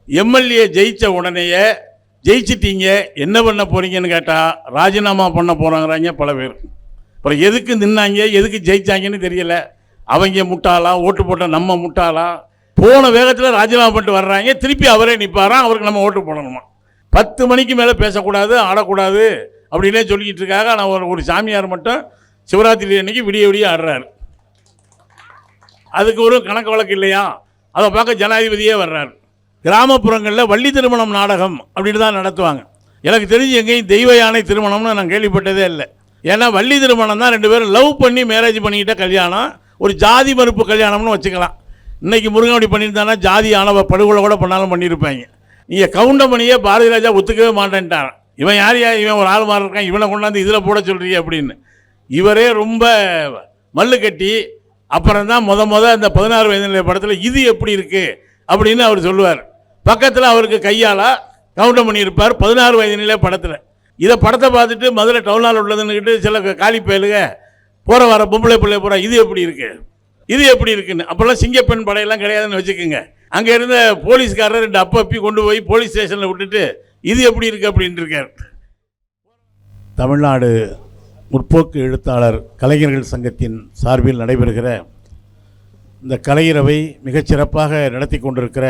MLA ஜெயித்த உடனேயே ஜெயிச்சிட்டீங்க என்ன பண்ண போகிறீங்கன்னு கேட்டால் ராஜினாமா பண்ண போகிறாங்கிறாங்க பல பேர். அப்புறம் எதுக்கு நின்னாங்க எதுக்கு ஜெயிச்சாங்கன்னு தெரியல. அவங்க முட்டாளா, ஓட்டு போட்ட நம்ம முட்டாளா? போன வேகத்தில் ராஜினாமா பண்ணிட்டு வர்றாங்க, திருப்பி அவரே நிற்பாராம், அவருக்கு நம்ம ஓட்டு போடணுமா? 10 மணிக்கு மேலே பேசக்கூடாது, ஆடக்கூடாது அப்படின்னே சொல்லிக்கிட்டு இருக்காங்க. ஆனால் ஒரு சாமியார் மட்டும் சிவராத்திரி அன்னைக்கு விடிய விடிய ஆடுறாரு. அதுக்கு ஒரு கணக்கு வழக்கு இல்லையா? அதை பார்க்க ஜனாதிபதியே வர்றாரு. கிராமப்புறங்களில் வள்ளி திருமணம் நாடகம் அப்படின்னு தான் நடத்துவாங்க. எனக்கு தெரிஞ்சு எங்கேயும் தெய்வ யானை திருமணம்னு நான் கேள்விப்பட்டதே இல்லை. ஏன்னா வள்ளி திருமணம் தான் 2 பேரும் லவ் பண்ணி மேரேஜ் பண்ணிக்கிட்ட கல்யாணம், ஒரு ஜாதி மறுப்பு கல்யாணம்னு வச்சுக்கலாம். இன்றைக்கி முருகனடி பண்ணியிருந்தானா ஜாதி ஆணவ படுகொலை கூட பண்ணாலும் பண்ணியிருப்பாங்க. நீங்கள் கவுண்டமணியே பாரதி ராஜா ஒத்துக்கவே மாட்டேன்ட்டான். இவன் யாரையா, இவன் ஒரு ஆள் மாதிரி இருக்கான், இவனை கொண்டாந்து இதில் போட சொல்கிறீங்க அப்படின்னு இவரே ரொம்ப மல்லு கட்டி அப்புறம் தான் அந்த 16 வயது படத்தில் இது எப்படி இருக்குது அப்படின்னு அவர் சொல்லுவார். பக்கத்தில் அவருக்கு கையால் கவுண்டமணி இருப்பார் 16 வயது நிலை படத்தில். இதை படத்தை பார்த்துட்டு மதுரை டவுன் ஹால் உள்ளதுன்னுக்கிட்டு சில காலி பயலுக போகிற வர பொம்பளை பிள்ளை போகிற இது எப்படி இருக்குது, இது எப்படி இருக்குன்னு. அப்போல்லாம் சிங்கப்பெண் படையெல்லாம் கிடையாதுன்னு வச்சுக்கோங்க. அங்கே இருந்த போலீஸ்காரர் 2 அப்பி கொண்டு போய் போலீஸ் ஸ்டேஷனில் விட்டுட்டு இது எப்படி இருக்குது அப்படின்ட்டு இருக்கார். தமிழ்நாடு முற்போக்கு எழுத்தாளர் கலைஞர்கள் சங்கத்தின் சார்பில் நடைபெறுகிற இந்த கலையிரவை மிகச்சிறப்பாக நடத்தி கொண்டிருக்கிற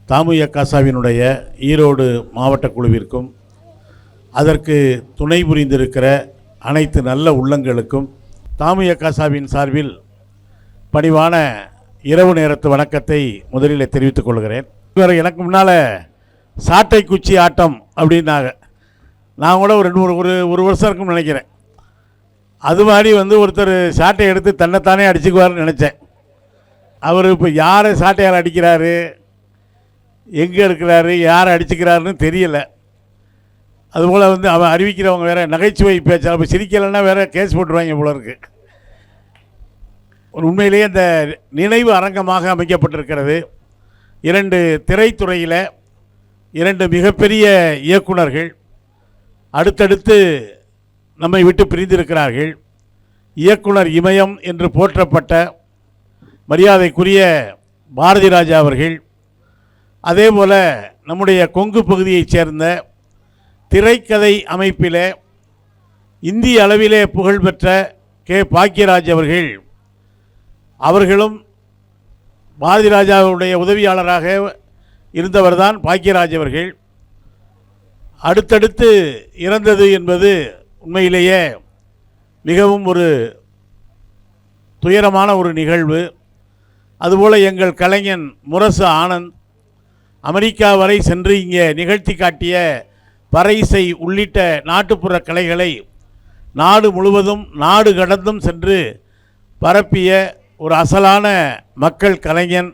தாமுயகாசாவினுடைய ஈரோடு மாவட்ட குழுவிற்கும் அதற்கு துணை புரிந்திருக்கிற அனைத்து நல்ல உள்ளங்களுக்கும் தாமுயகாசாவின் சார்பில் பணிவான இரவு நேரத்து வணக்கத்தை முதலில் தெரிவித்துக் கொள்கிறேன். இவர் எனக்கு முன்னால் சாட்டை குச்சி ஆட்டம் அப்படின்னாங்க. நான் கூட ஒரு வருஷம் இருக்கும்னு நினைக்கிறேன். அது மாதிரி ஒருத்தர் சாட்டை எடுத்து தன்னைத்தானே அடிச்சுக்குவார்னு நினச்சேன். அவர் இப்போ யாரை சாட்டையால் அடிக்கிறாரு, எங்கே இருக்கிறாரு, யாரை அடிச்சுக்கிறாருன்னு தெரியலை. அதுபோல் அவன் அறிவிக்கிறவங்க வேறு நகைச்சுவை பேச்சால் இப்போ சிரிக்கலைன்னா வேறு கேஸ் போட்டுருவாங்க போல இருக்கு. ஒரு உண்மையிலேயே இந்த நினைவு அரங்கமாக அமைக்கப்பட்டிருக்கிறது. 2 திரைத்துறையில் 2 மிகப்பெரிய இயக்குனர்கள் அடுத்தடுத்து நம்மை விட்டு பிரிந்திருக்கிறார்கள். இயக்குனர் இமயம் என்று போற்றப்பட்ட மரியாதைக்குரிய பாரதி ராஜா அவர்கள், அதே போல் நம்முடைய கொங்கு பகுதியைச் சேர்ந்த திரைக்கதை அமைப்பில் இந்திய அளவிலே புகழ்பெற்ற கே பாக்கியராஜ் அவர்களும் பாரதி ராஜாவுடைய உதவியாளராக இருந்தவர்தான் பாக்கியராஜ் அவர்கள். அடுத்தடுத்து இறந்தது என்பது உண்மையிலேயே மிகவும் ஒரு துயரமான ஒரு நிகழ்வு. அதுபோல் எங்கள் கலைஞன் முரசு ஆனந்த் அமெரிக்கா வரை சென்று இங்கே நிகழ்த்தி காட்டிய பறையிசை உள்ளிட்ட நாட்டுப்புற கலைகளை நாடு முழுவதும் நாடு கடந்தும் சென்று பரப்பிய ஒரு அசலான மக்கள் கலைஞன்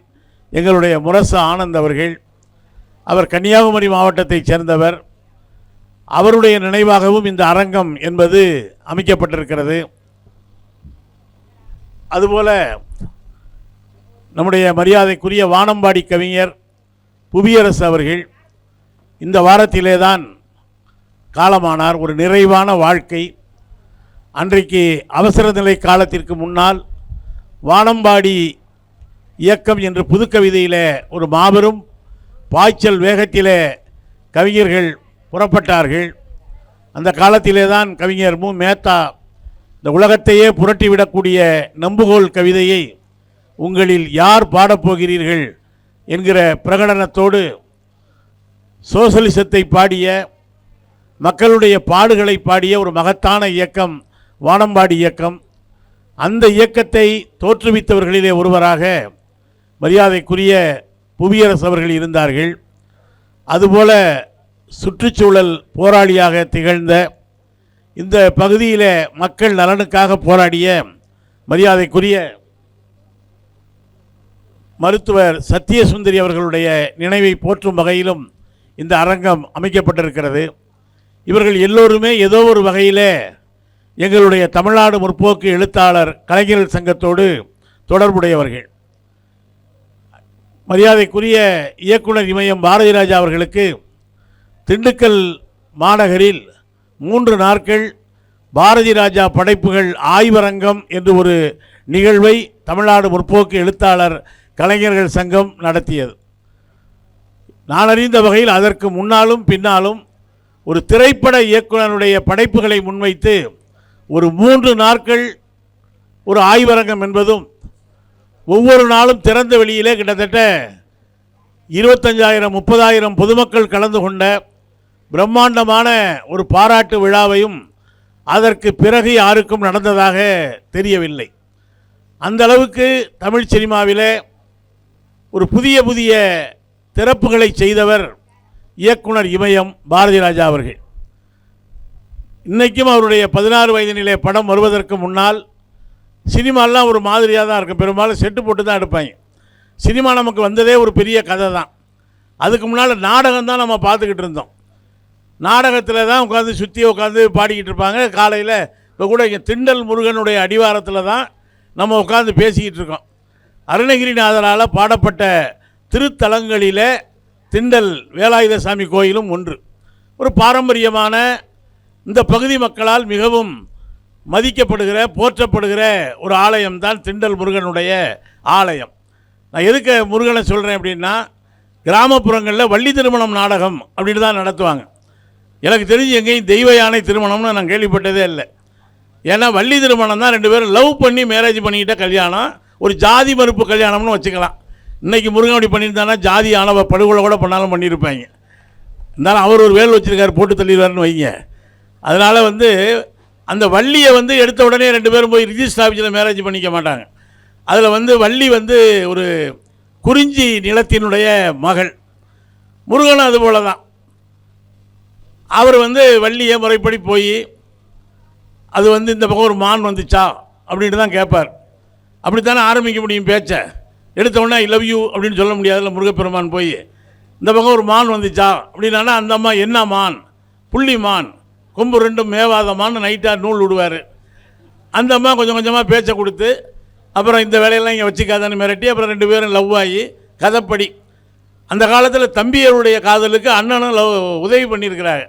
எங்களுடைய முரசு ஆனந்த் அவர்கள். அவர் கன்னியாகுமரி மாவட்டத்தைச் சேர்ந்தவர். அவருடைய நினைவாகவும் இந்த அரங்கம் என்பது அமைக்கப்பட்டிருக்கிறது. அதுபோல் நம்முடைய மரியாதைக்குரிய வானம்பாடி கவிஞர் புவியரசு அவர்கள் இந்த வாரத்திலே தான் காலமானார். ஒரு நிறைவான வாழ்க்கை. அன்றைக்கு அவசர நிலை காலத்திற்கு முன்னால் வானம்பாடி இயக்கம் என்று புதுக்கவிதையில் ஒரு மாபெரும் பாய்ச்சல் வேகத்திலே கவிஞர்கள் புறப்பட்டார்கள். அந்த காலத்திலே தான் கவிஞர் மு மேத்தா இந்த உலகத்தையே புரட்டிவிடக்கூடிய நம்புகோல் கவிதையை உங்களில் யார் பாடப்போகிறீர்கள் என்கிற பிரகடனத்தோடு சோசலிசத்தை பாடிய, மக்களுடைய பாடுகளை பாடிய ஒரு மகத்தான இயக்கம் வானம்பாடி இயக்கம். அந்த இயக்கத்தை தோற்றுவித்தவர்களிலே ஒருவராக மரியாதைக்குரிய புவியரசு அவர்கள் இருந்தார்கள். அதுபோல சுற்றுச்சூழல் போராளியாக திகழ்ந்த, இந்த பகுதியில் மக்கள் நலனுக்காக போராடிய மரியாதைக்குரிய மருத்துவர் சத்தியசுந்தரி அவர்களுடைய நினைவை போற்றும் வகையிலும் இந்த அரங்கம் அமைக்கப்பட்டிருக்கிறது. இவர்கள் எல்லோருமே ஏதோ ஒரு வகையில் எங்களுடைய தமிழ்நாடு முற்போக்கு எழுத்தாளர் கலைஞர்கள் சங்கத்தோடு தொடர்புடையவர்கள். மரியாதைக்குரிய இயக்குனர் இமயம் பாரதி ராஜா அவர்களுக்கு திண்டுக்கல் மாநகரில் 3 நாட்கள் பாரதி ராஜா படைப்புகள் ஆய்வரங்கம் என்று ஒரு நிகழ்வை தமிழ்நாடு முற்போக்கு எழுத்தாளர் கலைஞர்கள் சங்கம் நடத்தியது. நான் அறிந்த வகையில் அதற்கு முன்னாலும் பின்னாலும் ஒரு திரைப்பட இயக்குனருடைய படைப்புகளை முன்வைத்து ஒரு 3 நாட்கள் ஒரு ஆய்வரங்கம் என்பதும் ஒவ்வொரு நாளும் திறந்த வெளியிலே கிட்டத்தட்ட 25,000 30,000 பொதுமக்கள் கலந்து கொண்ட பிரம்மாண்டமான ஒரு பாராட்டு விழாவையும் அதற்கு பிறகு யாருக்கும் நடந்ததாக தெரியவில்லை. அந்த அளவுக்கு தமிழ் சினிமாவிலே ஒரு புதிய புதிய திறப்புகளை செய்தவர் இயக்குனர் இமயம் பாரதி ராஜா அவர்கள். இன்றைக்கும் அவருடைய 16 வயதினிலே படம் வருவதற்கு முன்னால் சினிமாலாம் ஒரு மாதிரியாக தான் இருக்கும். பெரும்பாலும் செட்டு போட்டு தான் எடுப்பாங்க. சினிமா நமக்கு வந்ததே ஒரு பெரிய கதை தான். அதுக்கு முன்னால் நாடகம் தான் நம்ம பார்த்துக்கிட்டு இருந்தோம். நாடகத்தில் தான் உட்காந்து சுற்றி உட்காந்து பாடிக்கிட்டு இருப்பாங்க. காலையில் இப்போ கூட இங்கே திண்டல் முருகனுடைய அடிவாரத்தில் தான் நம்ம உட்காந்து பேசிக்கிட்டு இருக்கோம். அருணகிரிநாதரால் பாடப்பட்ட திருத்தலங்களில் திண்டல் வேலாயுதசாமி கோயிலும் ஒன்று. ஒரு பாரம்பரியமான இந்த பகுதி மக்களால் மிகவும் மதிக்கப்படுகிற போற்றப்படுகிற ஒரு ஆலயம் தான் திண்டல் முருகனுடைய ஆலயம். நான் எதுக்கு முருகனை சொல்கிறேன் அப்படின்னா, கிராமப்புறங்களில் வள்ளி திருமணம் நாடகம் அப்படின்னு தான் நடத்துவாங்க. எனக்கு தெரிஞ்சு எங்கேயும் தெய்வ யானை திருமணம்னு நான் கேள்விப்பட்டதே இல்லை. ஏன்னா வள்ளி திருமணம் தான் 2 பேரும் லவ் பண்ணி மேரேஜ் பண்ணிக்கிட்ட கல்யாணம். ஒரு ஜாதி மறுப்பு கல்யாணம்னு வச்சுக்கலாம். இன்றைக்கி முருகன் அப்படி பண்ணியிருந்தானா ஜாதி ஆணவ படுகொலை கூட பண்ணாலும் பண்ணியிருப்பாங்க. இருந்தாலும் அவர் ஒரு வேல் வச்சுருக்காரு, போட்டு தள்ளிடுவார்னு வைங்க. அதனால் அந்த வள்ளியை எடுத்த உடனே 2 பேரும் போய் ரிஜிஸ்டர் ஆஃபீஸில் மேரேஜ் பண்ணிக்க மாட்டாங்க. அதில் வள்ளி ஒரு குறிஞ்சி நிலத்தினுடைய மகள். முருகனும் அதுபோல தான். அவர் வள்ளியை முறைப்படி போய் அது இந்த பக்கம் ஒரு மான் வந்துச்சா அப்படின்ட்டு தான் கேட்பார். அப்படித்தானே ஆரம்பிக்க முடியும் பேச்சை. எடுத்த உடனே ஐ லவ் யூ அப்படின்னு சொல்ல முடியாதுல்ல. முருகப்பெருமான் போய் இந்த பக்கம் ஒரு மான் வந்துச்சா அப்படின்னா அந்த அம்மா என்ன மான், புள்ளி மான், கொம்பு 2 மேவாத மான் நைட்டாக நூல் விடுவார். அந்த அம்மா கொஞ்சம் கொஞ்சமாக பேச்சை கொடுத்து அப்புறம் இந்த வேலையெல்லாம் இங்கே வச்சுக்காதான்னு மிரட்டி அப்புறம் 2 பேரும் லவ் ஆகி கதைப்படி. அந்த காலத்தில் தம்பியருடைய காதலுக்கு அண்ணனும் உதவி பண்ணியிருக்கிறாங்க.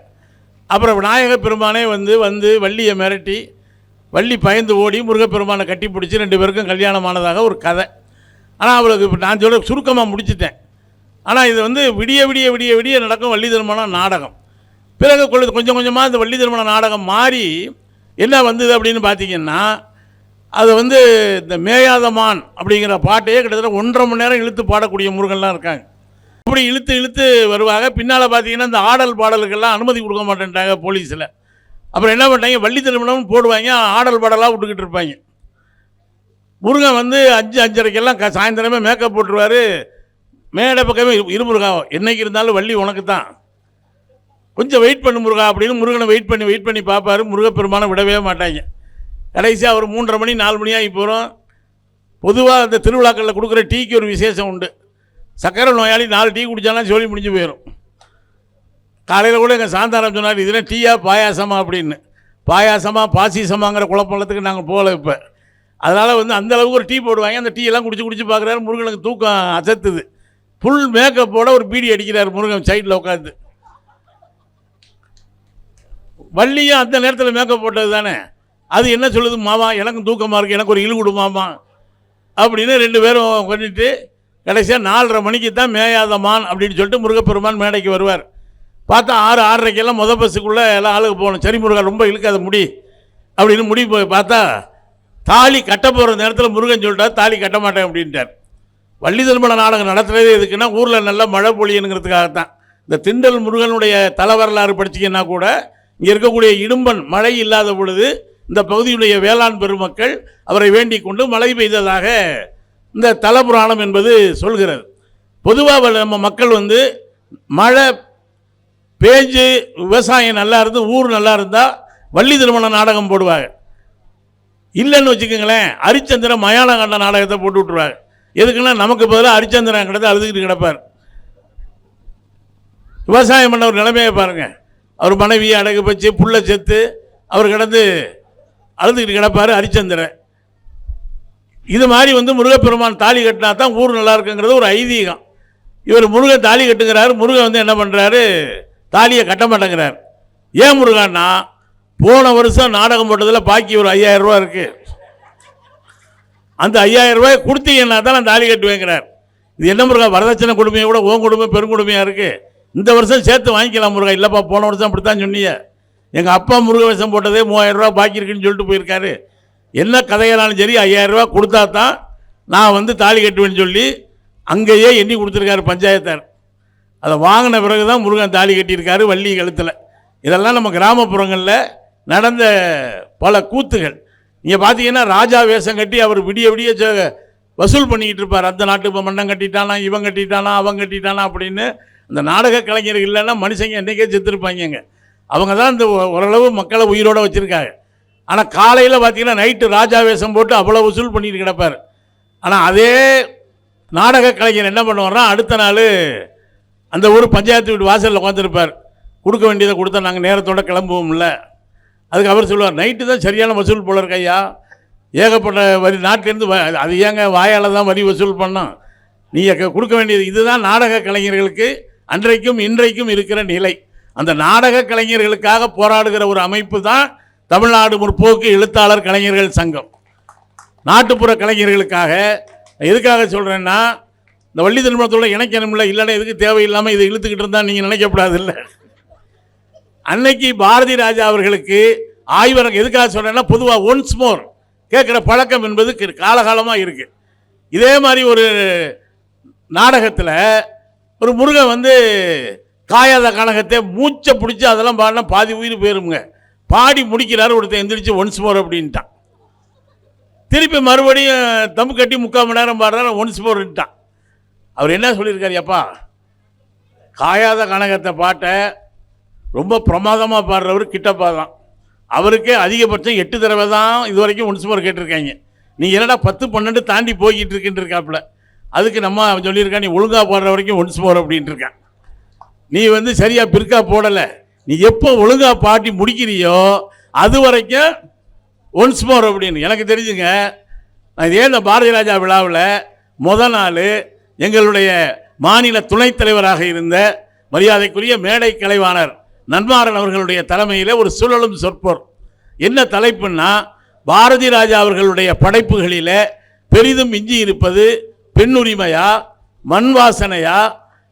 அப்புறம் விநாயகப் பெருமானே வந்து வள்ளியை மிரட்டி வள்ளி பயந்து ஓடி முருகப்பெருமானை கட்டி பிடிச்சி 2 பேருக்கும் கல்யாணமானதாக ஒரு கதை. ஆனால் அவளுக்கு இப்போ நான் சொல்ல சுருக்கமாக முடிச்சிட்டேன். ஆனால் இது விடிய விடிய விடிய விடிய நடக்கும் வள்ளி திருமணம் நாடகம். பிறகு கொஞ்சம் கொஞ்சமாக இந்த வள்ளி திருமண நாடகம் மாறி என்ன வந்தது அப்படின்னு பார்த்தீங்கன்னா, அது இந்த மேயாதமான் அப்படிங்கிற பாட்டையே கிட்டத்தட்ட 1.5 மணி நேரம் இழுத்து பாடக்கூடிய முருகன்லாம் இருக்காங்க. அப்படி இழுத்து இழுத்து வருவாங்க. பின்னால் பார்த்தீங்கன்னா இந்த ஆடல் பாடலுக்கெல்லாம் அனுமதி கொடுக்க மாட்டேன்ட்டாங்க போலீஸில். அப்புறம் என்ன பண்ணிட்டாங்க, வள்ளி திருமணம்னு போடுவாங்க, ஆடல் பாடலாக விட்டுக்கிட்டு இருப்பாங்க. முருகன் 5 5:30க்கெல்லாம் சாயந்தரமே மேக்கப் போட்டுருவார். மேடை பக்கமே இருமுருகா, என்னைக்கு இருந்தாலும் வள்ளி உனக்கு தான், கொஞ்சம் வெயிட் பண்ணு முருகா அப்படின்னு முருகனை வெயிட் பண்ணி பார்ப்பார். முருகப்பெருமானை விடவே மாட்டாங்க. கடைசியாக ஒரு 3:30 மணி 4 மணி ஆகி போகிறோம். பொதுவாக அந்த திருவிழாக்களில் கொடுக்குற டீக்கு ஒரு விசேஷம் உண்டு. சக்கரை நோயாளி 4 டீ குடித்தாலும் ஜோலி முடிஞ்சு போயிடும். காலையில் கூட எங்கள் சாந்தாரம் சொன்னார், இதெல்லாம் டீயா பாயாசமா அப்படின்னு. பாயாசமா பாசிசமாங்கிற குழப்பத்துக்கு நாங்கள் போகலை இப்போ. அதனால் அந்த அளவுக்கு ஒரு டீ போடுவாங்க. அந்த டீ எல்லாம் குடிச்சு பார்க்குறாரு. முருகனுக்கு தூக்கம் அசத்துது. ஃபுல் மேக்கப்போட ஒரு பீடி அடிக்கிறார் முருகன் சைடில் உட்காந்து. வள்ளியும் அந்த நேரத்தில் மேக்கப் போட்டது தானே. அது என்ன சொல்லுது, மாமா எனக்கும் தூக்கமாக இருக்குது, எனக்கு ஒரு இழு கொடு மாமா அப்படின்னு 2 பேரும் பண்ணிட்டு கடைசியாக 4:30 மணிக்கு தான் மேயாதமான் அப்படின்னு சொல்லிட்டு முருகப்பெருமான் மேடைக்கு வருவார். பார்த்தா 6 6:30க்கெல்லாம் பஸ்ஸுக்குள்ளே எல்லாம் ஆளுக்கு போகணும். சரி முருகன் ரொம்ப இழுக்காத முடி அப்படின்னு முடி போய் பார்த்தா தாலி கட்ட போகிற நேரத்தில் முருகன் சொல்லிட்டார் தாலி கட்ட மாட்டேன் அப்படின்ட்டார். வள்ளி திருமண நாடகம் நடத்துகிறதே எதுக்குன்னா ஊரில் நல்லா மழை பொழியணுங்கிறதுக்காகத்தான். இந்த திண்டல் முருகனுடைய வரலாறு படிச்சிங்கன்னா கூட இங்கே இருக்கக்கூடிய இடும்பன் மழை இல்லாத பொழுது இந்த பகுதியுடைய வேளாண் பெருமக்கள் அவரை வேண்டிக் கொண்டு மழை பெய்ததாக இந்த தலபுராணம் என்பது சொல்கிறது. பொதுவாக நம்ம மக்கள் மழை பேஞ்சு விவசாயம் நல்லா இருந்து ஊர் நல்லா இருந்தால் வள்ளி திருமண நாடகம் போடுவாங்க. இல்லைன்னு வச்சுக்கோங்களேன், ஹரிச்சந்திரன் மயான கண்ட நாடகத்தை போட்டு விட்டுருவாங்க. எதுக்குன்னா நமக்கு பதிலாக ஹரிச்சந்திரன் கிடந்து அழுதுகிட்டு கிடப்பார். விவசாயம் பண்ண ஒரு நிலைமையை பாருங்கள். அவர் மனைவியை அடகு வச்சு புள்ள செத்து அவர் கிடந்து அழுதுகிட்டு கிடப்பார் ஹரிச்சந்திரன். இது மாதிரி முருகப்பெருமான் தாலி கட்டினா தான் ஊர் நல்லா இருக்குங்கிறது ஒரு ஐதீகம். இவர் முருகன் தாலி கட்டுங்கிறாரு. முருகன் என்ன பண்ணுறாரு, தாலியை கட்ட மாட்டேங்கிறார். ஏன் முருகன்னா, போன வருஷம் நாடகம் போட்டதில் பாக்கி ஒரு 5000 ரூபா இருக்குது. அந்த 5000 ரூபாய் கொடுத்தீங்கன்னா தான் நான் தாலி கட்டுவேங்கிறார். இது என்ன முருகா வரதட்சணை கொடுமையை விட உன் கொடுமை பெருங்கொடுமையாக இருக்குது, இந்த வருஷம் சேர்த்து வாங்கிக்கலாம் முருகா. இல்லைப்பா போன வருஷம் அப்படித்தான் சொன்னீங்க, எங்கள் அப்பா முருக வேஷம் போட்டதே 3000 ரூபா பாக்கி இருக்குன்னு சொல்லிட்டு போயிருக்காரு. என்ன கதையானாலும் சரி 5000 ரூபா கொடுத்தா தான் நான் வந்து தாலி கட்டுவேன்னு சொல்லி அங்கேயே எண்ணி கொடுத்துருக்காரு பஞ்சாயத்தார். அதை வாங்கின பிறகு தான் முருகன் தாலி கட்டியிருக்காரு வள்ளி கழுத்தில். இதெல்லாம் நம்ம கிராமப்புறங்களில் நடந்த பல கூத்துகள். நீங்கள் பார்த்தீங்கன்னா ராஜா வேஷம் கட்டி அவர் விடிய விடிய வசூல் பண்ணிக்கிட்டு இருப்பார். அந்த நாட்டு மன்னன் கட்டிட்டானா, இவன் கட்டிட்டானா, அவன் கட்டிட்டானா அப்படின்னு. அந்த நாடக கலைஞர்கள் இல்லைன்னா மனுஷங்க என்றைக்கே செத்துருப்பாங்க. அவங்க தான் இந்த ஓரளவு மக்களை உயிரோடு வச்சுருக்காங்க. ஆனால் காலையில் பார்த்தீங்கன்னா நைட்டு ராஜா வேஷம் போட்டு அவ்வளோ வசூல் பண்ணிட்டு கிடப்பார். ஆனால் அதே நாடக கலைஞர் என்ன பண்ணுவார்னா அடுத்த நாள் அந்த ஊர் பஞ்சாயத்து வீட்டு வாசலில் உட்காந்துருப்பார். கொடுக்க வேண்டியதை கொடுத்தா நாங்கள் நேரத்தோடு கிளம்புவோம்ல. அதுக்கு அவர் சொல்லுவார், நைட்டு தான் சரியான வசூல் போல இருக்கு ஐயா, ஏகப்பட்ட வரி நாட்டிலேருந்து அது ஏங்க வாயால் தான் வரி வசூல் பண்ணோம், நீங்கள் கொடுக்க வேண்டியது. இதுதான் நாடக கலைஞர்களுக்கு அன்றைக்கும் இன்றைக்கும் இருக்கிற நிலை. அந்த நாடக கலைஞர்களுக்காக போராடுகிற ஒரு அமைப்பு தான் தமிழ்நாடு முற்போக்கு எழுத்தாளர் கலைஞர்கள் சங்கம். நாட்டுப்புற கலைஞர்களுக்காக. எதுக்காக சொல்கிறேன்னா, இந்த வள்ளி திருமணத்தோட இணைக்கணும்ல, இல்லைன்னா எதுக்கு தேவையில்லாமல் இதை இழுத்துக்கிட்டு இருந்தால் நீங்கள் நினைக்கப்படாதில்ல. அன்னைக்கு பாரதி ராஜா அவர்களுக்கு ஆய்வரங்கம் எதுக்காக சொல்கிறேன்னா, பொதுவாக ஒன்ஸ் மோர் கேட்குற பழக்கம் என்பது காலகாலமாக இருக்குது. இதே மாதிரி ஒரு நாடகத்தில் ஒரு முருகன் வந்து காயாத கனகத்தை மூச்சை பிடிச்சி அதெல்லாம் பாடினா பாதி உயிர் போயிருங்க. பாடி முடிக்கிறாரு, ஒருத்தர் எந்திரிச்சு ஒன்ஸ் மோர் அப்படின்ட்டான். திருப்பி மறுபடியும் தம்பு கட்டி 3/4 மணி நேரம் பாடுறாரு, ஒன்ஸ் மோர்ட்டான். அவர் என்ன சொல்லியிருக்காரு, அப்பா காயாத கனகத்தை பாட்டை ரொம்ப பிரமாதமாக பாடுறவர் கிட்டப்பா தான். அவருக்கே அதிகபட்சம் 8 தடவை தான் இது வரைக்கும் ஒன்ஸ் மோர் கேட்டிருக்காங்க. நீ என்னடா 10, 12 தாண்டி போய்கிட்டு இருக்குன்னு இருக்காப்புல. அதுக்கு நம்ம சொல்லியிருக்கா, நீ ஒழுங்காக பாடுற வரைக்கும் ஒன்ஸ் மோர் அப்படின்ட்டு இருக்கான். நீ வந்து சரியாக பிற்கா போடலை, நீ எப்போ ஒழுங்காக பாட்டி முடிக்கிறியோ அது வரைக்கும் ஒன்ஸ் மோர் அப்படின்னு. எனக்கு தெரிஞ்சுங்க, நான் இதே இந்த பாரதி ராஜா விழாவில் முதல் நாள் எங்களுடைய மாநில துணைத் தலைவராக இருந்த மரியாதைக்குரிய மேடை கலைவாணர் நன்மாறன் அவர்களுடைய தலைமையில் ஒரு சுழலும் சொற்பொர். என்ன தலைப்புன்னா, பாரதி ராஜா அவர்களுடைய படைப்புகளில் பெரிதும் மிஞ்சி இருப்பது பெண்ணுரிமையா, மண் வாசனையா,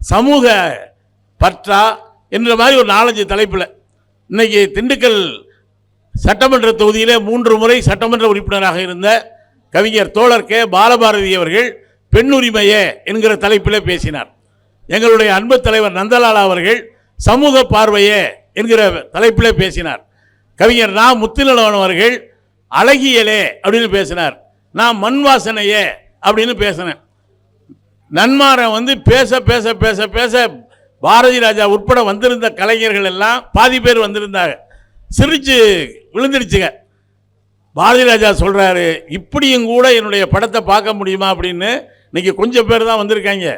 சமூக பற்றா என்ற மாதிரி ஒரு 4-5 தலைப்பில். இன்றைக்கி திண்டுக்கல் சட்டமன்ற தொகுதியில் 3 முறை சட்டமன்ற உறுப்பினராக இருந்த கவிஞர் தோழர் கே பாலபாரதி அவர்கள் பெண்ணுரிமையே என்கிற தலைப்பில் பேசினார். எங்களுடைய அன்பு தலைவர் நந்தலாலா அவர்கள் சமூக பார்வையே என்கிற தலைப்பில் பேசினார். கவிஞர் நா முத்துநிலவன் அவர்கள் அழகியலே அப்படின்னு பேசினார். நான் மண் வாசனையே அப்படின்னு பேசினேன். நன்மாரன் வந்து பேச பேச பேச பேச பாரதி ராஜா உட்பட வந்திருந்த கலைஞர்கள் எல்லாம் பாதி பேர் வந்திருந்தாங்க, சிரிச்சு விழுந்துடுச்சுங்க. பாரதி ராஜா சொல்கிறாரு, இப்படியும் கூட என்னுடைய படத்தை பார்க்க முடியுமா அப்படின்னு. இன்றைக்கி கொஞ்சம் பேர் தான் வந்திருக்காங்க.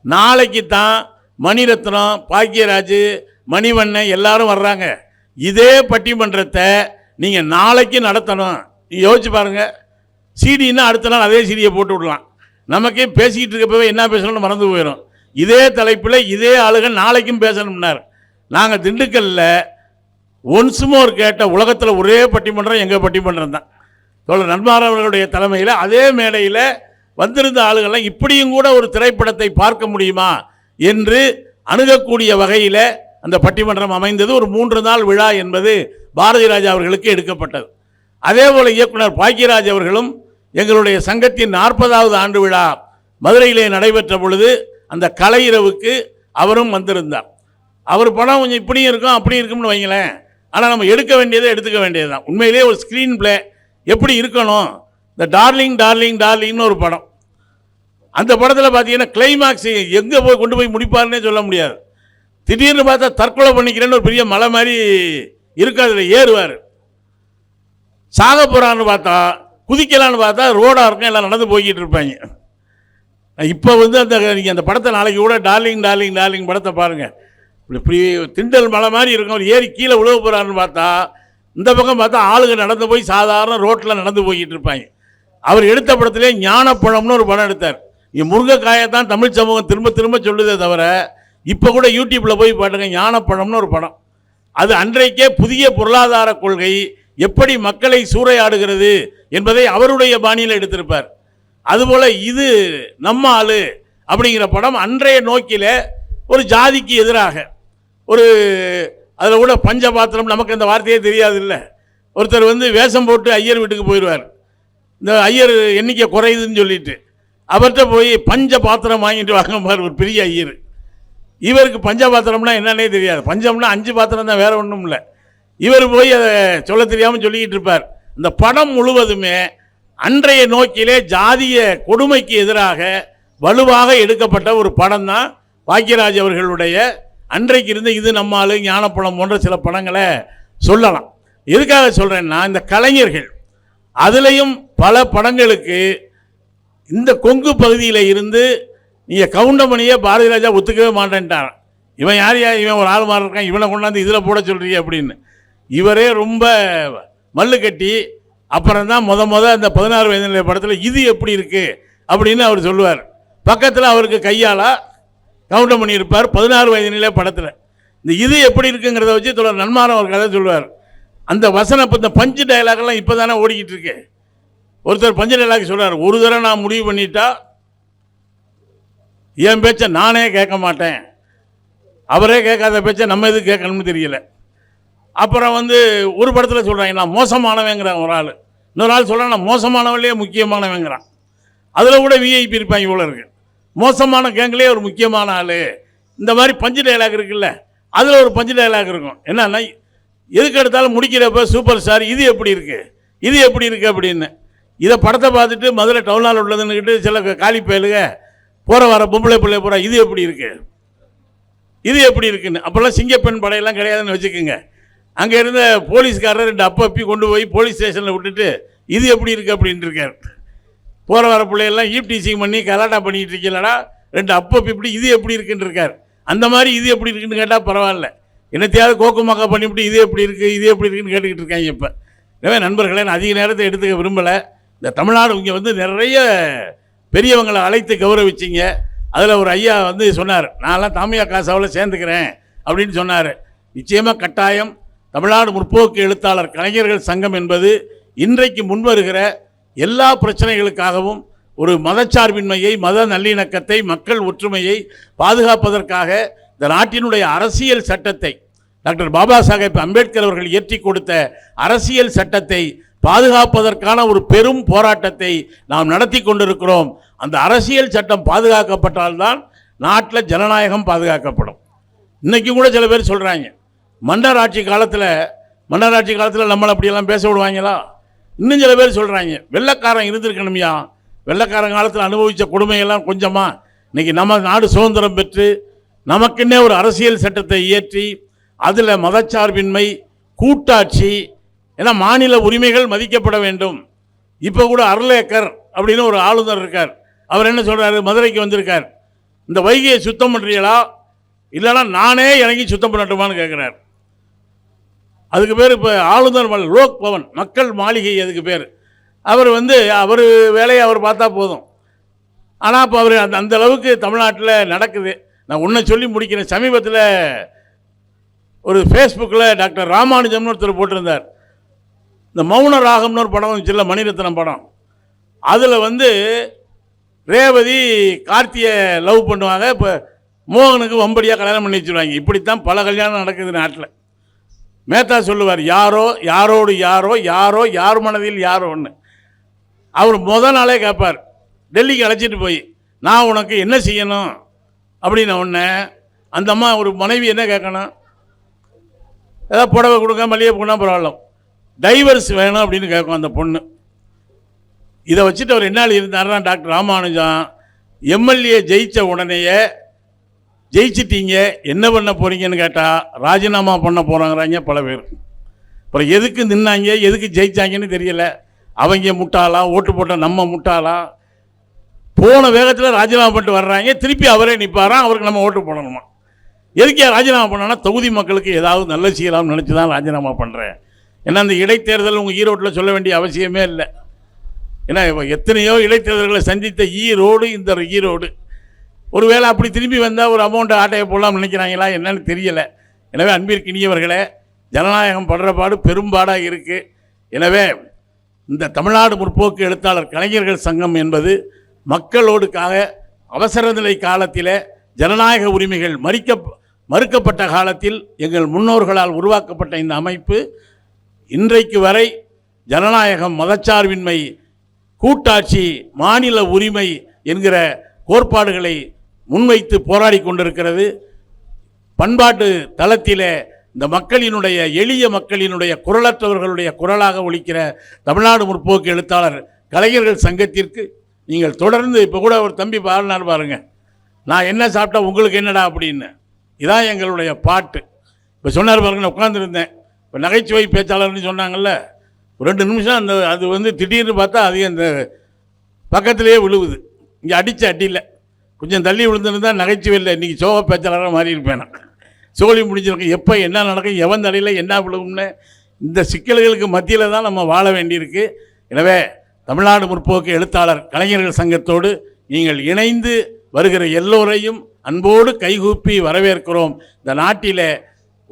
நாளைக்கு தான் மணிரத்னம், பாக்கியராஜ், மணிவண்ணன் எல்லாரும் வர்றாங்க. இதே பட்டிமன்றத்தை நீங்கள் நாளைக்கு நடத்தணும். நீங்கள் யோசிச்சு பாருங்கள். சிடின்னா அடுத்த நாள் அதே சிடியை போட்டு விடலாம். நமக்கே பேசிக்கிட்டு இருக்கப்பவே என்ன பேசணும்னு மறந்து போயிடும். இதே தலைப்பில் இதே ஆளுகள் நாளைக்கும் பேசணும்னார். நாங்கள் திண்டுக்கல்லில் ஒன்ஸ் மோர் கேட்ட உலகத்தில் ஒரே பட்டிமன்றம் எங்கள் பட்டிமன்றம் தான். தோழர் நன்மாறன் அவர்களுடைய தலைமையில் அதே மேடையில் வந்திருந்த ஆளுகள்லாம் இப்படியும் கூட ஒரு திரைப்படத்தை பார்க்க முடியுமா என்று அணுகக்கூடிய வகையில் அந்த பட்டிமன்றம் அமைந்தது. ஒரு 3 நாள் விழா என்பது பாரதி ராஜா அவர்களுக்கு எடுக்கப்பட்டது. அதே போல் இயக்குனர் பாக்கியராஜ் அவர்களும் எங்களுடைய சங்கத்தின் 40வது ஆண்டு விழா மதுரையிலே நடைபெற்ற பொழுது அந்த கலை இரவுக்கு அவரும் வந்திருந்தார். அவர் படம் கொஞ்சம் இப்படியும் இருக்கும் அப்படி இருக்கும்னு வைங்களேன். ஆனால் நம்ம எடுக்க வேண்டியதை எடுத்துக்க வேண்டியது தான். உண்மையிலே ஒரு ஸ்க்ரீன் பிளே எப்படி இருக்கணும். இந்த டார்லிங் டார்லிங் டார்லிங்னு ஒரு படம். அந்த படத்தில் பார்த்தீங்கன்னா கிளைமாக்ஸ் எங்கே போய் கொண்டு போய் முடிப்பாருன்னே சொல்ல முடியாது. திடீர்னு பார்த்தா தற்கொலை பண்ணிக்கிறேன்னு ஒரு பெரிய மலை மாதிரி இருக்கு, அதில் ஏறுவார். சாக போகிறான்னு பார்த்தா, குதிக்கலான்னு பார்த்தா ரோடாக இருக்கும், எல்லாம் நடந்து போய்கிட்டு இருப்பாங்க. இப்போ வந்து அந்த நீங்கள் அந்த படத்தை நாளைக்கு கூட டார்லிங் டார்லிங் டார்லிங் படத்தை பாருங்கள். இப்படி திண்டல் மலை மாதிரி இருக்கும். அவர் ஏறி கீழே உழவு போகிறான்னு பார்த்தா இந்த பக்கம் பார்த்தா ஆளுங்க நடந்து போய் சாதாரண ரோட்டில் நடந்து போய்கிட்டு இருப்பாங்க. அவர் எடுத்த படத்திலே ஞானப்பழம்னு ஒரு படம் எடுத்தார். இங்கே முருங்கைக்காயத்தான் தமிழ் சமூகம் திரும்ப திரும்ப சொல்லுதே தவிர, இப்போ கூட யூடியூப்பில் போய் பாட்டுங்க, ஞானப்பழம்னு ஒரு படம். அது அன்றைக்கே புதிய பொருளாதார கொள்கை எப்படி மக்களை சூறையாடுகிறது என்பதை அவருடைய பாணியில் எடுத்திருப்பார். அதுபோல் இது நம்ம ஆளு அப்படிங்கிற படம் அன்றைய நோக்கில் ஒரு ஜாதிக்கு எதிராக ஒரு அதில் கூட பஞ்ச பாத்திரம், நமக்கு அந்த வார்த்தையே தெரியாது இல்லை. ஒருத்தர் வந்து வேஷம் போட்டு ஐயர் வீட்டுக்கு போயிடுவார். இந்த ஐயர் எண்ணிக்கை குறையுதுன்னு சொல்லிட்டு அவர்கிட்ட போய் பஞ்ச பாத்திரம் வாங்கிட்டு வாங்க ஒரு பெரிய ஐயர். இவருக்கு பஞ்ச பாத்திரம்னா என்னன்னே தெரியாது. பஞ்சம்னா 5 பாத்திரம் தான், வேற ஒன்றும் இல்லை. இவர் போய் அதை சொல்ல தெரியாமல் சொல்லிக்கிட்டு இருப்பார். இந்த படம் முழுவதுமே அன்றைய நோக்கிலே ஜாதிய கொடுமைக்கு எதிராக வலுவாக எடுக்கப்பட்ட ஒரு படம் தான் பாக்கியராஜ் அவர்களுடைய. அன்றைக்கு இருந்த இது நம்மால், ஞானப்பழம் போன்ற சில படங்களை சொல்லலாம். எதுக்காக சொல்கிறேன்னா, இந்த கலைஞர்கள் அதுலேயும் பல படங்களுக்கு இந்த கொங்கு பகுதியில் இருந்து நீங்கள் கவுண்டமணியை பாரதி ராஜா ஒத்துக்கவே மாட்டேன்ட்டான். இவன் யார் இவன் ஒரு ஆள் மாதிரி இருக்கான், இவனை கொண்டாந்து இதில் போட சொல்கிறீங்க அப்படின்னு இவரே ரொம்ப மல்லு கட்டி அப்புறம் தான் அந்த 16 வயது படத்தில் இது எப்படி இருக்குது அப்படின்னு அவர் சொல்லுவார். பக்கத்தில் அவருக்கு கையாளா கவுண்டமணி இருப்பார் 16 வயது நிலை படத்தில். இந்த இது எப்படி இருக்குங்கிறத வச்சு தொடர் நன்மாரம் ஒரு கதை சொல்லுவார். அந்த வசனம் இப்போ இந்த பஞ்சு டைலாக்லாம் இப்போ தானே ஓடிக்கிட்டு இருக்கு. ஒருத்தர் பஞ்சு டைலாக் சொல்கிறார், ஒரு தடவை நான் முடிவு பண்ணிட்டா என் பேச்சை நானே கேட்க மாட்டேன், அவரே கேட்காத பேச்சை நம்ம எதுக்கு கேட்கணும்னு தெரியல. அப்புறம் வந்து ஒரு படத்தில் சொல்கிறாங்க, நான் மோசமானவங்கிறான் ஒரு ஆள், இன்னொரு ஆள் சொல்கிறான் நான் மோசமானவங்களே முக்கியமானவங்கிறான். அதில் கூட விஐபி இருப்பாங்க இவ்வளோ இருக்கு. மோசமான கேங்லேயே ஒரு முக்கியமான ஆள். இந்த மாதிரி பஞ்சு டைலாக் இருக்குல்ல, அதில் ஒரு பஞ்சு டைலாக் இருக்கும். என்னன்னா, எதுக்கு எடுத்தாலும் முடிக்கிறப்ப சூப்பர் ஸ்டார் இது எப்படி இருக்குது, இது எப்படி இருக்குது அப்படின்னு. இதை படத்தை பார்த்துட்டு மதுரை டவுனால் உள்ளதுன்னுக்கிட்டு சில காலி பயலுக போகிற வர பொம்பளை பிள்ளை போகிற இது எப்படி இருக்குது, இது எப்படி இருக்குன்னு. அப்போல்லாம் சிங்கப்பெண் படையெல்லாம் கிடையாதுன்னு வச்சுக்கோங்க. அங்கே இருந்த போலீஸ்காரர் 2 அப்பப்பி கொண்டு போய் போலீஸ் ஸ்டேஷனில் விட்டுட்டு இது எப்படி இருக்குது அப்படின்ட்டு இருக்கார். போகிற வர பிள்ளையெல்லாம் ஈப்டீசிங் பண்ணி கலாட்டா பண்ணிக்கிட்டு இருக்கீங்களடா, 2 அப்பப்பி இப்படி இது எப்படி இருக்குன்னு இருக்கார். அந்த மாதிரி இது எப்படி இருக்குன்னு கேட்டால் பரவாயில்ல, என்னத்தையாவது கோக்குமாக்கா பண்ணிவிட்டு இது எப்படி இருக்குது, இது எப்படி இருக்குன்னு கேட்டுக்கிட்டு இருக்காங்க. இப்போ எனவே நண்பர்களே, நான் அதிக நேரத்தை எடுத்துக்க விரும்பலை. இந்த தமிழ்நாடு இங்கே வந்து நிறைய பெரியவங்களை அழைத்து கௌரவிச்சிங்க. அதில் ஒரு ஐயா வந்து சொன்னார், நான்லாம் தாமியா காசாவில் சேர்ந்துக்கிறேன் அப்படின்னு சொன்னார். நிச்சயமாக கட்டாயம் தமிழ்நாடு முற்போக்கு எழுத்தாளர் கலைஞர்கள் சங்கம் என்பது இன்றைக்கு முன்வருகிற எல்லா பிரச்சனைகளுக்காகவும் ஒரு மதச்சார்பின்மையை, மத நல்லிணக்கத்தை, மக்கள் ஒற்றுமையை பாதுகாப்பதற்காக இந்த நாட்டினுடைய அரசியல் சட்டத்தை, டாக்டர் பாபா சாஹேப் அம்பேத்கர் அவர்கள் இயற்றி கொடுத்த அரசியல் சட்டத்தை பாதுகாப்பதற்கான ஒரு பெரும் போராட்டத்தை நாம் நடத்தி கொண்டிருக்கிறோம். அந்த அரசியல் சட்டம் பாதுகாக்கப்பட்டால்தான் நாட்டில் ஜனநாயகம் பாதுகாக்கப்படும். இன்றைக்கும் கூட சில பேர் சொல்கிறாங்க, மன்னராட்சி காலத்தில் நம்மளை அப்படியெல்லாம் பேச விடுவாங்களா. இன்னும் சில பேர் சொல்கிறாங்க, வெள்ளைக்காரன் இருந்திருக்கணுமையா, வெள்ளைக்காரன் காலத்தில் அனுபவித்த கொடுமையெல்லாம் கொஞ்சமா. இன்றைக்கி நம்ம நாடு சுதந்திரம் பெற்று நமக்குன்னே ஒரு அரசியல் சட்டத்தை இயற்றி அதில் மதச்சார்பின்மை, கூட்டாட்சி, ஏன்னா மாநில உரிமைகள் மதிக்கப்பட வேண்டும். இப்போ கூட அர்லேக்கர் அப்படின்னு ஒரு ஆளுநர் இருக்கார். அவர் என்ன சொல்கிறாரு, மதுரைக்கு வந்திருக்கார், இந்த வைகையை சுத்தம் பண்ணுறீங்களா இல்லைனா நானே இறங்கி சுத்தம் பண்ணட்டுமான்னு கேட்குறார். அதுக்கு பேர் இப்போ ஆளுநர் லோக் பவன், மக்கள் மாளிகை அதுக்கு பேர். அவர் வந்து அவர் வேலையை அவர் பார்த்தா போதும். ஆனால் இப்போ அவர் அந்த அளவுக்கு தமிழ்நாட்டில் நடக்குது. நான் ஒன்றை சொல்லி முடிக்கிறேன். சமீபத்தில் ஒரு ஃபேஸ்புக்கில் டாக்டர் ராமானுஜம்னு ஒருத்தர் போட்டிருந்தார். இந்த மௌன ராகம்னு ஒரு படம் வந்துச்சுல்ல, மணிரத்னம் படம். அதில் வந்து ரேவதி கார்த்தியை லவ் பண்ணுவாங்க. இப்போ மோகனுக்கு வம்படியாக கல்யாணம் பண்ணி வச்சுருவாங்க. இப்படித்தான் பல கல்யாணம் நடக்குது நாட்டில். மேத்தா சொல்லுவார், யாரோ யாரோடு யாரோ, யாரோ யார் மனதில் யாரோன்னு. அவர் முதல் நாளே கேட்பார், டெல்லிக்கு அழைச்சிட்டு போய் நான் உனக்கு என்ன செய்யணும் அப்படின்னு. உடனே அந்த அம்மா ஒரு மனைவி என்ன கேட்கணும், ஏதாவது புடவை கொடுங்க, மல்லிகை கொடுனா பரவாயில்ல, டைவர்ஸ் வேணும் அப்படின்னு கேட்கும் அந்த பொண்ணு. இதை வச்சுட்டு அவர் என்ன இருந்தாருன்னா, டாக்டர் ராமானுஜம் எம்எல்ஏ ஜெயித்த உடனேயே ஜெயிச்சிட்டீங்க என்ன பண்ண போகிறீங்கன்னு கேட்டால் ராஜினாமா பண்ண போகிறாங்கிறாங்க பல பேர். அப்புறம் எதுக்கு நின்னாங்க, எதுக்கு ஜெயிச்சாங்கன்னு தெரியல. அவங்க முட்டாளா, ஓட்டு போட்ட நம்ம முட்டாளா, போன வேகத்தில் ராஜினாமா பண்ணிட்டு வர்றாங்க. திருப்பி அவரே நிற்பாராம், அவருக்கு நம்ம ஓட்டு போடணுமா. எதுக்கே ராஜினாமா பண்ணோன்னா, தொகுதி மக்களுக்கு ஏதாவது நல்ல செய்யலாம்னு நினச்சி தான் ராஜினாமா பண்ணுறேன். ஏன்னா அந்த இடைத்தேர்தல் உங்கள் ஈரோட்டில் சொல்ல வேண்டிய அவசியமே இல்லை. ஏன்னா எத்தனையோ இடைத்தேர்தல்களை சந்தித்த ஈரோடு இந்த ஈரோடு. ஒருவேளை அப்படி திரும்பி வந்தால் ஒரு அமௌண்ட்டை ஆட்டையை போடலாம்னு நினைக்கிறாங்களா என்னன்னு தெரியலை. எனவே அன்பிற்கினியவர்களே, ஜனநாயகம் படுற பாடு பெரும்பாடாக இருக்குது. எனவே இந்த தமிழ்நாடு முற்போக்கு எழுத்தாளர் கலைஞர்கள் சங்கம் என்பது மக்களோடுக்காக அவசர நிலை காலத்தில் ஜனநாயக உரிமைகள் மறுக்கப்பட்ட காலத்தில் எங்கள் முன்னோர்களால் உருவாக்கப்பட்ட இந்த அமைப்பு இன்றைக்கு வரை ஜனநாயகம், மதச்சார்பின்மை, கூட்டாட்சி, மாநில உரிமை என்கிற கோட்பாடுகளை முன்வைத்து போராடி கொண்டிருக்கிறது. பண்பாட்டு தளத்திலே இந்த மக்களினுடைய, எளிய மக்களினுடைய, குரலற்றவர்களுடைய குரலாக ஒலிக்கிற தமிழ்நாடு முற்போக்கு எழுத்தாளர் கலைஞர்கள் சங்கத்திற்கு நீங்கள் தொடர்ந்து, இப்போ கூட ஒரு தம்பி பாடினார் பாருங்க, நான் என்ன சாப்பிட்டா உங்களுக்கு என்னடா அப்படின்னு. இதான் எங்களுடைய பாட்டு. இப்போ சொன்னார் பாருங்க, நான் உட்காந்துருந்தேன். இப்போ நகைச்சுவை பேச்சாளர்னு சொன்னாங்கல்ல, ஒரு 2 நிமிஷம் அது திடீர்னு பார்த்தா அது அந்த பக்கத்திலேயே விழுவுது. இங்கே அடித்த அடியில் கொஞ்சம் தள்ளி விழுந்துருந்தா நகைச்சுவை இல்லை, இன்றைக்கி சோக பேச்சாளராக மாறி இருப்பேன். நான் சோழி முடிஞ்சிருக்கேன். எப்போ என்ன நடக்கும், எவன் தலையில் என்ன விழுவும்னு இந்த சிக்கல்களுக்கு மத்தியில் தான் நம்ம வாழ வேண்டியிருக்கு. எனவே தமிழ்நாடு முற்போக்கு எழுத்தாளர் கலைஞர்கள் சங்கத்தோடு நீங்கள் இணைந்து வருகிற எல்லோரையும் அன்போடு கைகூப்பி வரவேற்கிறோம். இந்த நாட்டில்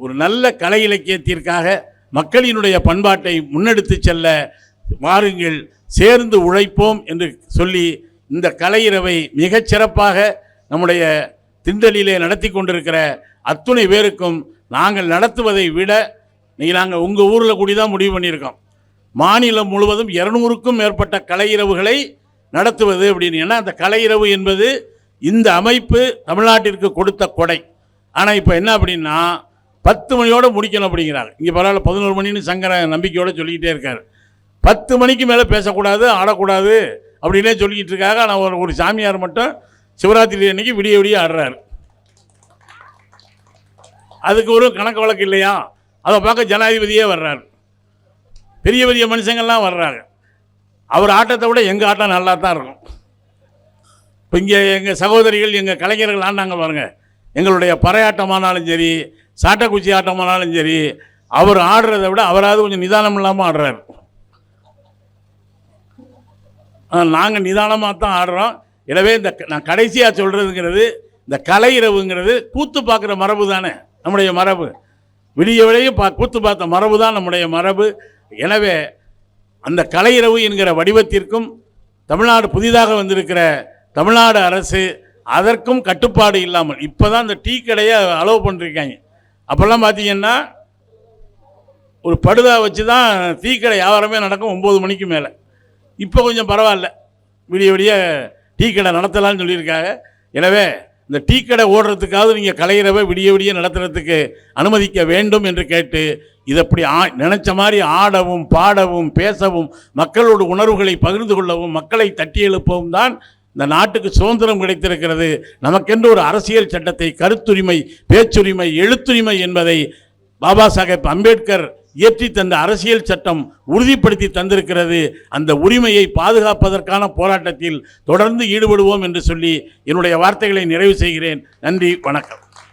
ஒரு நல்ல கலை இலக்கியத்திற்காக மக்களினுடைய பண்பாட்டை முன்னெடுத்து செல்ல வாருங்கள், சேர்ந்து உழைப்போம் என்று சொல்லி இந்த கலையிரவை மிகச்சிறப்பாக நம்முடைய திண்டலிலே நடத்தி கொண்டிருக்கிற அத்துணை பேருக்கும் நாங்கள் நடத்துவதை விட நாங்கள் உங்கள் ஊரில் கூடி தான் முடிவு பண்ணியிருக்கோம். மாநிலம் முழுவதும் 200க்கும் மேற்பட்ட கலையிரவுகளை நடத்துவது அப்படின்னு. ஏன்னா அந்த கலையிரவு என்பது இந்த அமைப்பு தமிழ்நாட்டிற்கு கொடுத்த கொடை. ஆனால் இப்போ என்ன அப்படின்னா 10 மணியோடு முடிக்கணும் அப்படிங்கிறாங்க. இங்கே பரவாயில்ல 11 மணின்னு சங்கர நம்பிக்கையோடு சொல்லிக்கிட்டே இருக்கார். 10 மணிக்கு மேலே பேசக்கூடாது, ஆடக்கூடாது அப்படின்னே சொல்லிக்கிட்டு இருக்காங்க. ஆனால் ஒரு சாமியார் மட்டும் சிவராத்திரி அன்னைக்கு விடிய விடிய ஆடுறாரு. அதுக்கு ஒரு கணக்கு வழக்கு இல்லையா? அதை பார்க்க ஜனாதிபதியே வர்றாரு, பெரிய பெரிய மனுஷங்கள்லாம் வர்றாங்க. அவர் ஆட்டத்தை விட எங்கள் ஆட்டம் நல்லா தான் இருக்கும். இப்போ இங்கே எங்கள் சகோதரிகள், எங்கள் கலைஞர்கள் ஆண்டாங்க பாருங்க, எங்களுடைய பறையாட்டமானாலும் சரி, சாட்டைக்குச்சி ஆட்டமானாலும் சரி, அவர் ஆடுறதை விட அவராவது கொஞ்சம் நிதானம் இல்லாமல் ஆடுறாரு. நாங்கள் நிதானமாக தான் ஆடுறோம். எனவே நான் கடைசியாக சொல்கிறதுங்கிறது, இந்த கலை இரவுங்கிறது கூத்து பார்க்குற மரபு தானே நம்முடைய மரபு. விடிய விடையும் கூத்து பார்த்த மரபு தான் நம்முடைய மரபு. எனவே அந்த கலை இரவு என்கிற வடிவத்திற்கும் தமிழ்நாடு புதிதாக வந்திருக்கிற தமிழ்நாடு அரசு அதற்கும் கட்டுப்பாடு இல்லாமல் இப்போ தான் இந்த டீ கடையை அலோவ் பண்ணிருக்காங்க. அப்போல்லாம் பார்த்தீங்கன்னா ஒரு படுதா வச்சு தான் டீ கடை வியாபாரமே நடக்கும் 9 மணிக்கு மேலே. இப்போ கொஞ்சம் பரவாயில்ல, விடிய விடிய டீ கடை நடத்தலான்னு சொல்லியிருக்காங்க. எனவே இந்த டீ கடை ஓடுறதுக்காவது நீங்கள் கலையிறவை விடிய விடிய நடத்துறதுக்கு அனுமதிக்க வேண்டும் என்று கேட்டு, இதை அப்படி நினச்ச மாதிரி ஆடவும், பாடவும், பேசவும், மக்களோட உணர்வுகளை பகிர்ந்து கொள்ளவும், மக்களை தட்டி எழுப்பவும் தான் இந்த நாட்டுக்கு சுதந்திரம் கிடைத்திருக்கிறது. நமக்கென்று ஒரு அரசியல் சட்டத்தை, கருத்துரிமை, பேச்சுரிமை, எழுத்துரிமை என்பதை பாபா சாஹேப் அம்பேத்கர் இயற்றி தந்த அரசியல் சட்டம் உறுதிப்படுத்தி தந்திருக்கிறது. அந்த உரிமையை பாதுகாப்பதற்கான போராட்டத்தில் தொடர்ந்து ஈடுபடுவோம் என்று சொல்லி என்னுடைய வார்த்தைகளை நிறைவு செய்கிறேன். நன்றி, வணக்கம்.